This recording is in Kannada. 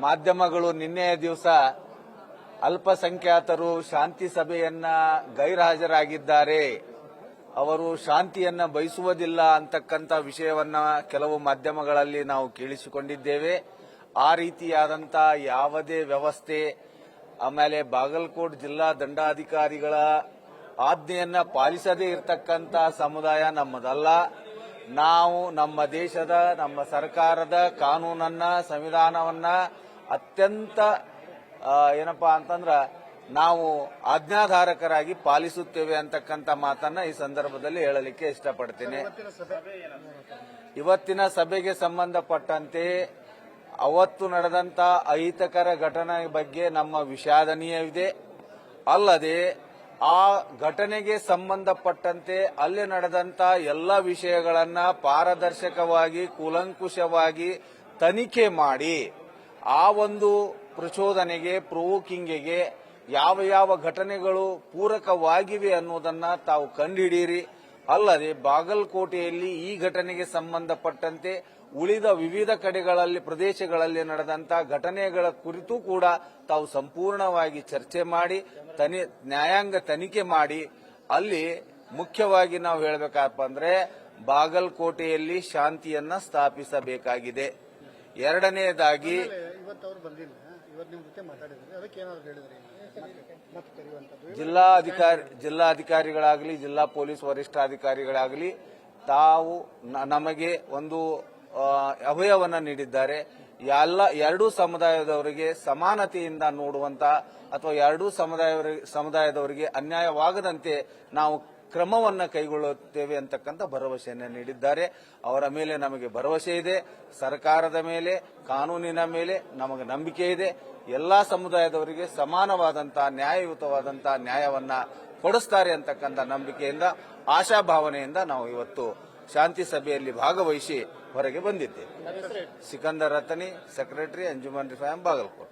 ಮಾಧ್ಯಮಗಳು ನಿನ್ನೆಯ ದಿವಸ ಅಲ್ಪಸಂಖ್ಯಾತರು ಶಾಂತಿ ಸಭೆಯನ್ನ ಗೈರುಹಾಜರಾಗಿದ್ದಾರೆ, ಅವರು ಶಾಂತಿಯನ್ನ ಬಯಸುವುದಿಲ್ಲ ಅಂತಕ್ಕಂಥ ವಿಷಯವನ್ನ ಕೆಲವು ಮಾಧ್ಯಮಗಳಲ್ಲಿ ನಾವು ಕೇಳಿಸಿಕೊಂಡಿದ್ದೇವೆ. ಆ ರೀತಿಯಾದಂಥ ಯಾವುದೇ ವ್ಯವಸ್ಥೆ, ಆಮೇಲೆ ಬಾಗಲಕೋಟ್ ಜಿಲ್ಲಾ ದಂಡಾಧಿಕಾರಿಗಳ ಆಜ್ಞೆಯನ್ನ ಪಾಲಿಸದೇ ಇರತಕ್ಕಂಥ ಸಮುದಾಯ ನಮ್ಮದಲ್ಲ. ನಾವು ನಮ್ಮ ದೇಶದ, ನಮ್ಮ ಸರ್ಕಾರದ ಕಾನೂನನ್ನ, ಸಂವಿಧಾನವನ್ನ ಅತ್ಯಂತ ಏನಪ್ಪಾ ಅಂತಂದ್ರ ನಾವು ಆಜ್ಞಾಧಾರಕರಾಗಿ ಪಾಲಿಸುತ್ತೇವೆ ಅಂತಕ್ಕಂಥ ಮಾತನ್ನ ಈ ಸಂದರ್ಭದಲ್ಲಿ ಹೇಳಲಿಕ್ಕೆ ಇಷ್ಟಪಡ್ತೀನಿ. ಇವತ್ತಿನ ಸಭೆಗೆ ಸಂಬಂಧಪಟ್ಟಂತೆ ಅವತ್ತು ನಡೆದಂತ ಅಹಿತಕರ ಘಟನೆ ಬಗ್ಗೆ ನಮ್ಮ ವಿಷಾದನೀಯವಿದೆ. ಅಲ್ಲದೆ ಆ ಘಟನೆಗೆ ಸಂಬಂಧಪಟ್ಟಂತೆ ಅಲ್ಲಿ ನಡೆದಂತ ಎಲ್ಲ ವಿಷಯಗಳನ್ನ ಪಾರದರ್ಶಕವಾಗಿ, ಕೂಲಂಕುಷವಾಗಿ ತನಿಖೆ ಮಾಡಿ ಆ ಒಂದು ಪ್ರಚೋದನೆಗೆ, ಪ್ರೊವೋಕಿಂಗ್ಗೆ ಯಾವ ಯಾವ ಘಟನೆಗಳು ಪೂರಕವಾಗಿವೆ ಅನ್ನೋದನ್ನ ತಾವು ಕಂಡುಹಿಡಿಯಿರಿ. ಅಲ್ಲದೆ ಬಾಗಲಕೋಟೆಯಲ್ಲಿ ಈ ಘಟನೆಗೆ ಸಂಬಂಧಪಟ್ಟಂತೆ ಉಳಿದ ವಿವಿಧ ಕಡೆಗಳಲ್ಲಿ, ಪ್ರದೇಶಗಳಲ್ಲಿ ನಡೆದಂತ ಘಟನೆಗಳ ಕುರಿತು ಕೂಡ ತಾವು ಸಂಪೂರ್ಣವಾಗಿ ಚರ್ಚೆ ಮಾಡಿ ನ್ಯಾಯಾಂಗ ತನಿಖೆ ಮಾಡಿ ಅಲ್ಲಿ ಮುಖ್ಯವಾಗಿ ನಾವು ಹೇಳಬೇಕಪ್ಪ ಅಂದ್ರೆ ಬಾಗಲಕೋಟೆಯಲ್ಲಿ ಶಾಂತಿಯನ್ನ ಸ್ಥಾಪಿಸಬೇಕಾಗಿದೆ. ಎರಡನೆಯದಾಗಿ ಜಿಲ್ಲಾಧಿಕಾರಿಗಳಾಗಲಿ, ಜಿಲ್ಲಾ ಪೊಲೀಸ್ ವರಿಷ್ಠಾಧಿಕಾರಿಗಳಾಗಲಿ ತಾವು ನಮಗೆ ಒಂದು ಅಭಯವನ್ನ ನೀಡಿದ್ದಾರೆ. ಎರಡೂ ಸಮುದಾಯದವರಿಗೆ ಸಮಾನತೆಯಿಂದ ನೋಡುವಂತ ಅಥವಾ ಎರಡೂ ಸಮುದಾಯದವರಿಗೆ ಅನ್ಯಾಯವಾಗದಂತೆ ನಾವು ಕ್ರಮವನ್ನು ಕೈಗೊಳ್ಳುತ್ತೇವೆ ಅಂತಕ್ಕಂಥ ಭರವಸೆಯನ್ನು ನೀಡಿದ್ದಾರೆ. ಅವರ ಮೇಲೆ ನಮಗೆ ಭರವಸೆ ಇದೆ. ಸರ್ಕಾರದ ಮೇಲೆ, ಕಾನೂನಿನ ಮೇಲೆ ನಮಗೆ ನಂಬಿಕೆ ಇದೆ. ಎಲ್ಲಾ ಸಮುದಾಯದವರಿಗೆ ಸಮಾನವಾದಂತಹ, ನ್ಯಾಯಯುತವಾದಂತಹ ನ್ಯಾಯವನ್ನ ಕೊಡಿಸ್ತಾರೆ ಅಂತಕ್ಕಂಥ ನಂಬಿಕೆಯಿಂದ, ಆಶಾಭಾವನೆಯಿಂದ ನಾವು ಇವತ್ತು ಶಾಂತಿ ಸಭೆಯಲ್ಲಿ ಭಾಗವಹಿಸಿ ಹೊರಗೆ ಬಂದಿದ್ದೇವೆ. ಸಿಕಂದರ್ ರತನಿ, ಸೆಕ್ರೆಟರಿ, ಅಂಜುಮನ್ ರಿಫಾಯಂ, ಬಾಗಲಕೋಟ್.